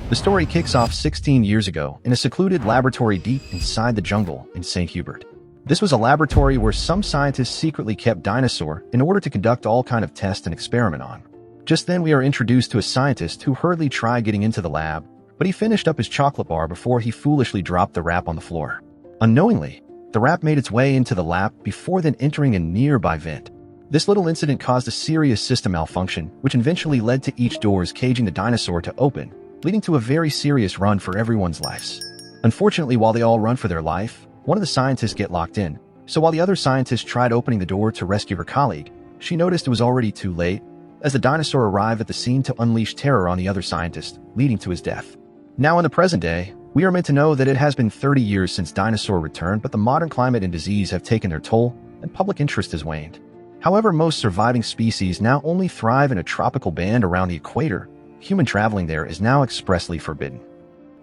The story kicks off 16 years ago in a secluded laboratory deep inside the jungle in St. Hubert. This was a laboratory where some scientists secretly kept dinosaur in order to conduct all kind of tests and experiment on. Just then we are introduced to a scientist who hurriedly tried getting into the lab, but he finished up his chocolate bar before he foolishly dropped the wrap on the floor. Unknowingly, the wrap made its way into the lab before then entering a nearby vent. This little incident caused a serious system malfunction, which eventually led to each doors caging the dinosaur to open, leading to a very serious run for everyone's lives. Unfortunately, while they all run for their life, one of the scientists get locked in, so while the other scientist tried opening the door to rescue her colleague, she noticed it was already too late, as the dinosaur arrived at the scene to unleash terror on the other scientist, leading to his death. Now in the present day, we are meant to know that it has been 30 years since dinosaur returned, but the modern climate and disease have taken their toll, and public interest has waned. However, most surviving species now only thrive in a tropical band around the equator. Human traveling there is now expressly forbidden.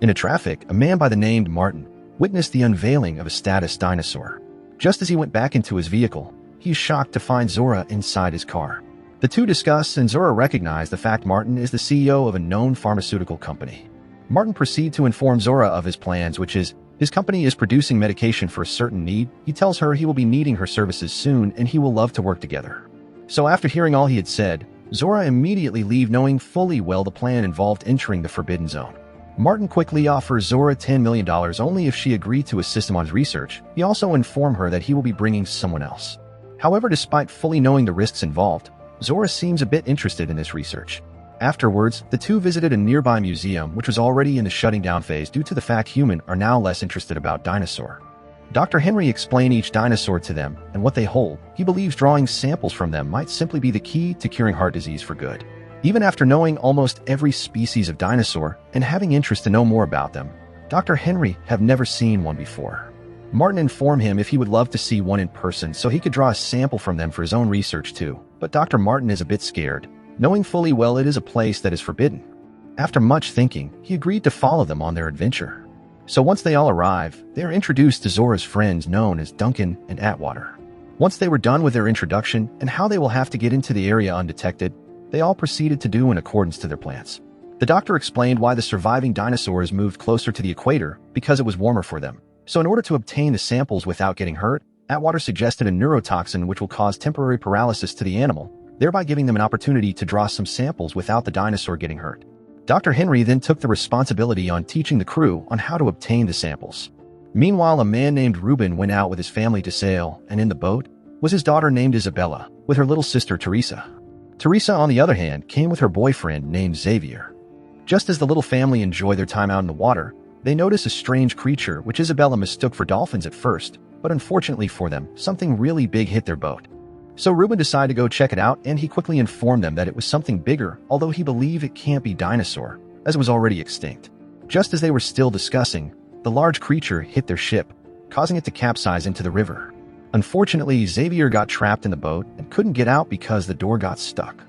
In a traffic, a man by the name Martin witnessed the unveiling of a status dinosaur. Just as he went back into his vehicle, he is shocked to find Zora inside his car. The two discuss, and Zora recognized the fact Martin is the CEO of a known pharmaceutical company. Martin proceeds to inform Zora of his plans, which is, his company is producing medication for a certain need. He tells her he will be needing her services soon and he will love to work together. So after hearing all he had said, Zora immediately leaves, knowing fully well the plan involved entering the forbidden zone. Martin quickly offers Zora $10 million only if she agreed to assist him on his research. He also informed her that he will be bringing someone else. However, despite fully knowing the risks involved, Zora seems a bit interested in this research. Afterwards, the two visited a nearby museum which was already in the shutting down phase due to the fact humans are now less interested about dinosaur. Dr. Henry explained each dinosaur to them and what they hold. He believes drawing samples from them might simply be the key to curing heart disease for good. Even after knowing almost every species of dinosaur and having interest to know more about them, Dr. Henry have never seen one before. Martin informed him if he would love to see one in person so he could draw a sample from them for his own research too, but Dr. Martin is a bit scared, knowing fully well it is a place that is forbidden. After much thinking, he agreed to follow them on their adventure. So once they all arrive, they are introduced to Zora's friends known as Duncan and Atwater. Once they were done with their introduction and how they will have to get into the area undetected, they all proceeded to do in accordance to their plans. The doctor explained why the surviving dinosaurs moved closer to the equator because it was warmer for them. So in order to obtain the samples without getting hurt, Atwater suggested a neurotoxin which will cause temporary paralysis to the animal, thereby giving them an opportunity to draw some samples without the dinosaur getting hurt. Dr. Henry then took the responsibility on teaching the crew on how to obtain the samples. Meanwhile, a man named Ruben went out with his family to sail, and in the boat was his daughter named Isabella with her little sister Teresa. Teresa, on the other hand, came with her boyfriend named Xavier. Just as the little family enjoyed their time out in the water, they noticed a strange creature which Isabella mistook for dolphins at first, but unfortunately for them, something really big hit their boat. So Ruben decided to go check it out, and he quickly informed them that it was something bigger, although he believed it can't be dinosaur, as it was already extinct. Just as they were still discussing, the large creature hit their ship, causing it to capsize into the river. Unfortunately, Xavier got trapped in the boat and couldn't get out because the door got stuck.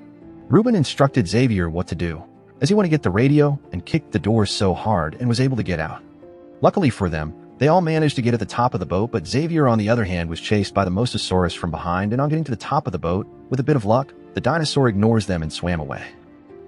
Ruben instructed Xavier what to do, as he wanted to get the radio and kicked the door so hard and was able to get out. Luckily for them, they all managed to get at the top of the boat, but Xavier, on the other hand, was chased by the Mosasaurus from behind, and on getting to the top of the boat, with a bit of luck, the dinosaur ignores them and swam away.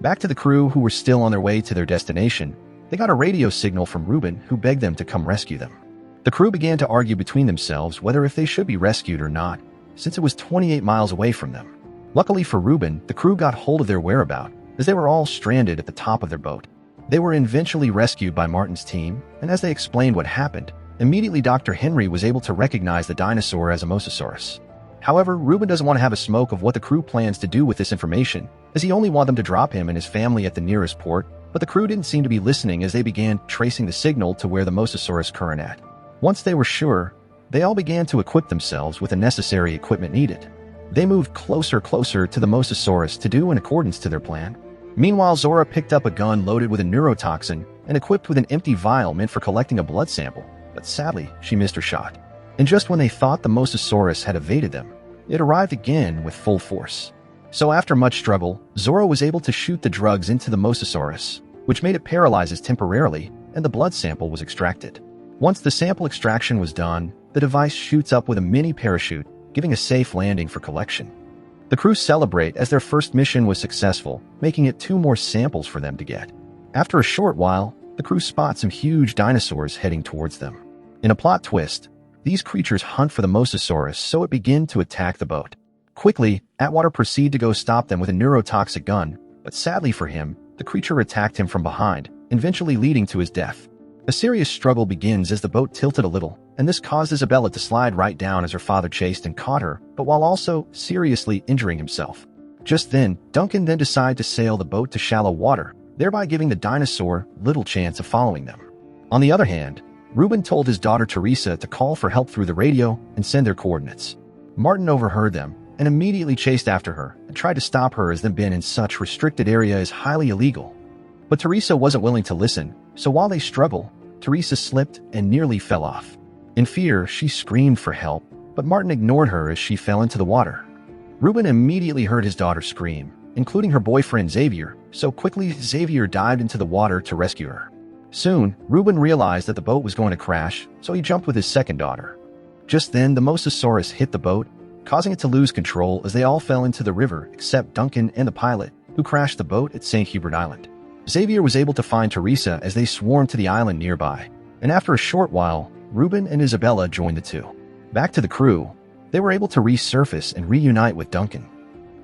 Back to the crew, who were still on their way to their destination, they got a radio signal from Ruben, who begged them to come rescue them. The crew began to argue between themselves whether if they should be rescued or not, since it was 28 miles away from them. Luckily for Ruben, the crew got hold of their whereabouts, as they were all stranded at the top of their boat. They were eventually rescued by Martin's team, and as they explained what happened, immediately Dr. Henry was able to recognize the dinosaur as a Mosasaurus. However, Ruben doesn't want to have a smoke of what the crew plans to do with this information, as he only wanted them to drop him and his family at the nearest port, but the crew didn't seem to be listening as they began tracing the signal to where the Mosasaurus current at. Once they were sure, they all began to equip themselves with the necessary equipment needed. They moved closer to the Mosasaurus to do in accordance to their plan. Meanwhile, Zora picked up a gun loaded with a neurotoxin and equipped with an empty vial meant for collecting a blood sample, but sadly, she missed her shot. And just when they thought the Mosasaurus had evaded them, it arrived again with full force. So after much struggle, Zora was able to shoot the drugs into the Mosasaurus, which made it paralyzed temporarily, and the blood sample was extracted. Once the sample extraction was done, the device shoots up with a mini parachute, giving a safe landing for collection. The crew celebrate as their first mission was successful, making it 2 more samples for them to get. After a short while, the crew spots some huge dinosaurs heading towards them. In a plot twist, these creatures hunt for the Mosasaurus, so it begins to attack the boat. Quickly, Atwater proceeds to go stop them with a neurotoxic gun, but sadly for him, the creature attacked him from behind, eventually leading to his death. A serious struggle begins as the boat tilted a little, and this caused Isabella to slide right down as her father chased and caught her, but while also seriously injuring himself. Just then, Duncan then decided to sail the boat to shallow water, thereby giving the dinosaur little chance of following them. On the other hand, Reuben told his daughter Teresa to call for help through the radio and send their coordinates. Martin overheard them and immediately chased after her and tried to stop her, as them being in such restricted area is highly illegal. But Teresa wasn't willing to listen, so while they struggled, Teresa slipped and nearly fell off. In fear, she screamed for help, but Martin ignored her as she fell into the water. Reuben immediately heard his daughter scream, including her boyfriend Xavier, so quickly Xavier dived into the water to rescue her. Soon, Reuben realized that the boat was going to crash, so he jumped with his second daughter. Just then, the Mosasaurus hit the boat, causing it to lose control as they all fell into the river except Duncan and the pilot, who crashed the boat at St. Hubert Island. Xavier was able to find Teresa as they swarmed to the island nearby, and after a short while, Reuben and Isabella joined the two. Back to the crew, they were able to resurface and reunite with Duncan.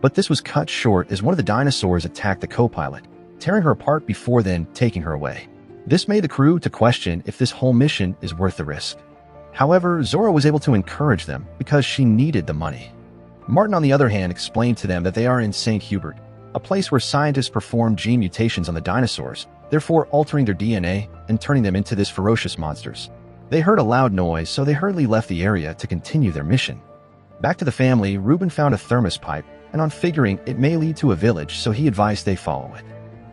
But this was cut short as one of the dinosaurs attacked the co-pilot, tearing her apart before then taking her away. This made the crew to question if this whole mission is worth the risk. However, Zora was able to encourage them because she needed the money. Martin, on the other hand, explained to them that they are in St. Hubert, a place where scientists perform gene mutations on the dinosaurs, therefore altering their DNA and turning them into these ferocious monsters. They heard a loud noise, so they hurriedly left the area to continue their mission. Back to the family, Reuben found a thermos pipe, and on figuring it may lead to a village, so he advised they follow it.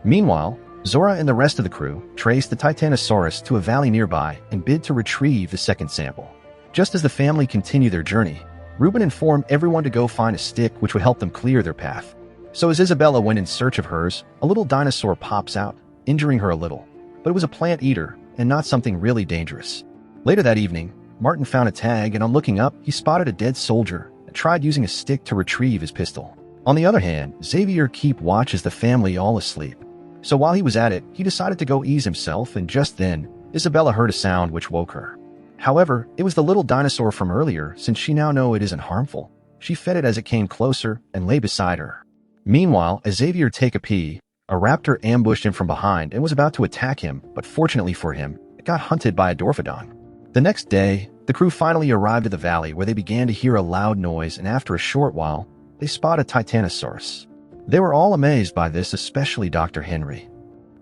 Meanwhile, Zora and the rest of the crew traced the Titanosaurus to a valley nearby and bid to retrieve the second sample. Just as the family continued their journey, Reuben informed everyone to go find a stick which would help them clear their path. So as Isabella went in search of hers, a little dinosaur pops out, injuring her a little. But it was a plant eater, and not something really dangerous. Later that evening, Martin found a tag, and on looking up, he spotted a dead soldier and tried using a stick to retrieve his pistol. On the other hand, Xavier kept watch as the family all asleep. So while he was at it, he decided to go ease himself, and just then, Isabella heard a sound which woke her. However, it was the little dinosaur from earlier. Since she now knows it isn't harmful, she fed it as it came closer and lay beside her. Meanwhile, as Xavier take a pee, a raptor ambushed him from behind and was about to attack him, but fortunately for him, it got hunted by a Dorphodon. The next day, the crew finally arrived at the valley where they began to hear a loud noise, and after a short while, they spotted Titanosaurus. They were all amazed by this, especially Dr. Henry.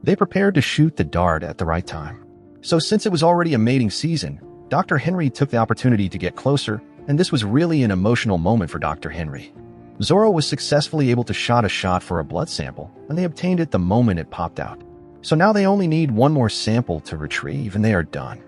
They prepared to shoot the dart at the right time. So since it was already a mating season, Dr. Henry took the opportunity to get closer, and this was really an emotional moment for Dr. Henry. Zora was successfully able to shot a shot for a blood sample, and they obtained it the moment it popped out. So now they only need one more sample to retrieve, and they are done.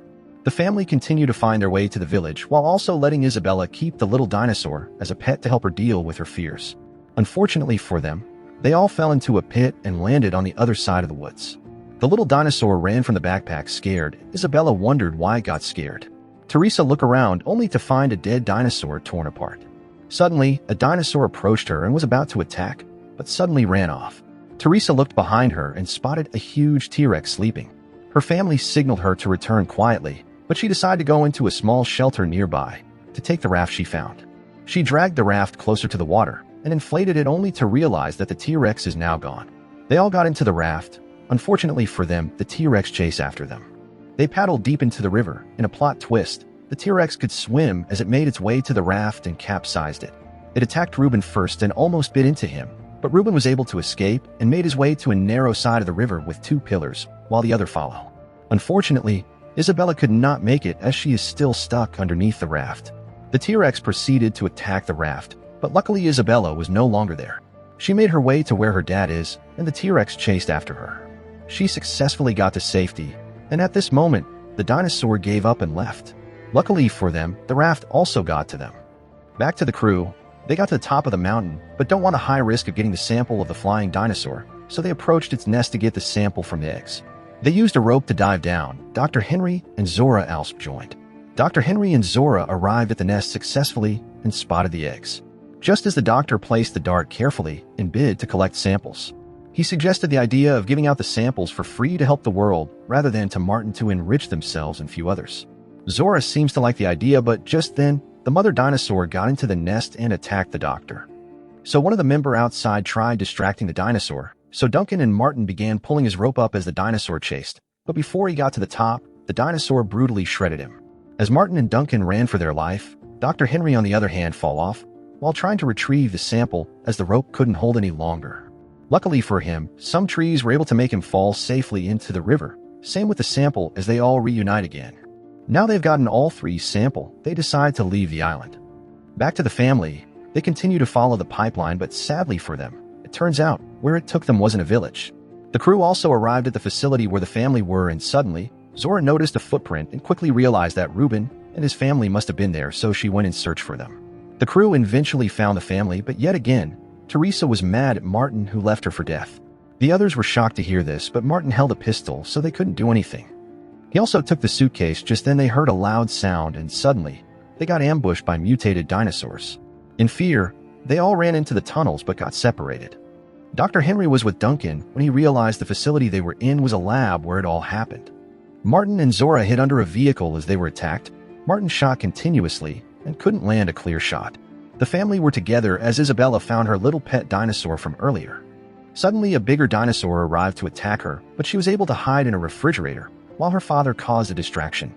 The family continued to find their way to the village while also letting Isabella keep the little dinosaur as a pet to help her deal with her fears. Unfortunately for them, they all fell into a pit and landed on the other side of the woods. The little dinosaur ran from the backpack scared. Isabella wondered why it got scared. Teresa looked around only to find a dead dinosaur torn apart. Suddenly, a dinosaur approached her and was about to attack, but suddenly ran off. Teresa looked behind her and spotted a huge T-Rex sleeping. Her family signaled her to return quietly, but she decided to go into a small shelter nearby to take the raft she found. She dragged the raft closer to the water and inflated it only to realize that the T-Rex is now gone. They all got into the raft. Unfortunately for them, the T-Rex chased after them. They paddled deep into the river. In a plot twist, the T-Rex could swim as it made its way to the raft and capsized it. It attacked Reuben first and almost bit into him, but Reuben was able to escape and made his way to a narrow side of the river with two pillars, while the other followed. Unfortunately, Isabella could not make it as she is still stuck underneath the raft. The T-Rex proceeded to attack the raft, but luckily Isabella was no longer there. She made her way to where her dad is, and the T-Rex chased after her. She successfully got to safety, and at this moment, the dinosaur gave up and left. Luckily for them, the raft also got to them. Back to the crew, they got to the top of the mountain, but don't want a high risk of getting the sample of the flying dinosaur, so they approached its nest to get the sample from the eggs. They used a rope to dive down. Dr. Henry and Zora also joined. Dr. Henry and Zora arrived at the nest successfully and spotted the eggs. Just as the doctor placed the dart carefully in bid to collect samples, He suggested the idea of giving out the samples for free to help the world, rather than to Martin to enrich themselves and few others. Zora seems to like the idea, but just then, the mother dinosaur got into the nest and attacked the doctor. So one of the members outside tried distracting the dinosaur, so Duncan and Martin began pulling his rope up as the dinosaur chased. But before he got to the top, the dinosaur brutally shredded him. As Martin and Duncan ran for their life, Dr. Henry on the other hand fell off, while trying to retrieve the sample as the rope couldn't hold any longer. Luckily for him, some trees were able to make him fall safely into the river. Same with the sample as they all reunite again. Now they've gotten all three sample, they decide to leave the island. Back to the family, they continue to follow the pipeline, but sadly for them, it turns out where it took them wasn't a village. The crew also arrived at the facility where the family were, and suddenly, Zora noticed a footprint and quickly realized that Reuben and his family must have been there, so she went in search for them. The crew eventually found the family, but yet again, Teresa was mad at Martin who left her for death. The others were shocked to hear this, but Martin held a pistol, so they couldn't do anything. He also took the suitcase. Just then they heard a loud sound, and suddenly, they got ambushed by mutated dinosaurs. In fear, they all ran into the tunnels but got separated. Dr. Henry was with Duncan when he realized the facility they were in was a lab where it all happened. Martin and Zora hid under a vehicle as they were attacked. Martin shot continuously and couldn't land a clear shot. The family were together as Isabella found her little pet dinosaur from earlier. Suddenly, a bigger dinosaur arrived to attack her, but she was able to hide in a refrigerator while her father caused a distraction.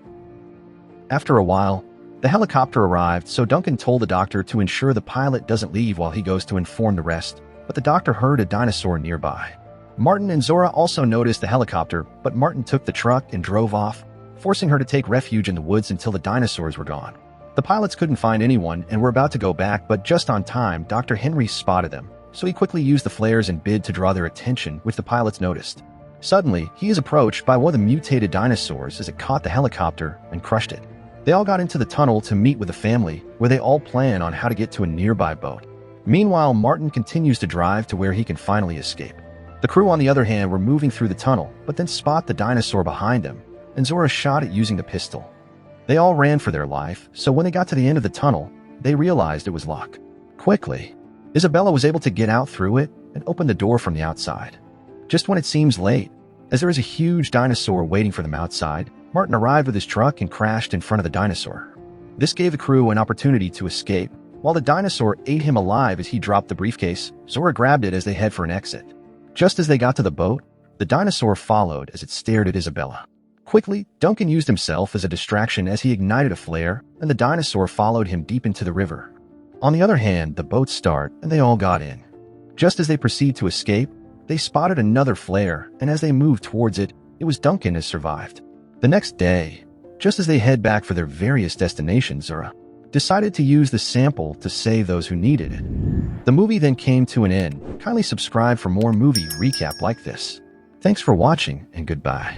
After a while, the helicopter arrived, so Duncan told the doctor to ensure the pilot doesn't leave while he goes to inform the rest, but the doctor heard a dinosaur nearby. Martin and Zora also noticed the helicopter, but Martin took the truck and drove off, forcing her to take refuge in the woods until the dinosaurs were gone. The pilots couldn't find anyone and were about to go back, but just on time, Dr. Henry spotted them, so he quickly used the flares and bid to draw their attention, which the pilots noticed. Suddenly, he is approached by one of the mutated dinosaurs as it caught the helicopter and crushed it. They all got into the tunnel to meet with the family, where they all plan on how to get to a nearby boat. Meanwhile, Martin continues to drive to where he can finally escape. The crew, on the other hand, were moving through the tunnel, but then spot the dinosaur behind them, and Zora shot it using the pistol. They all ran for their life, so when they got to the end of the tunnel, they realized it was locked. Quickly, Isabella was able to get out through it and open the door from the outside. Just when it seems late, as there is a huge dinosaur waiting for them outside, Martin arrived with his truck and crashed in front of the dinosaur. This gave the crew an opportunity to escape. While the dinosaur ate him alive as he dropped the briefcase, Zora grabbed it as they head for an exit. Just as they got to the boat, the dinosaur followed as it stared at Isabella. Quickly, Duncan used himself as a distraction as he ignited a flare, and the dinosaur followed him deep into the river. On the other hand, the boat started, and they all got in. Just as they proceed to escape, they spotted another flare, and as they moved towards it, it was Duncan who survived. The next day, just as they head back for their various destinations, Zora decided to use the sample to save those who needed it. The movie then came to an end. Kindly subscribe for more movie recap like this. Thanks for watching, and goodbye.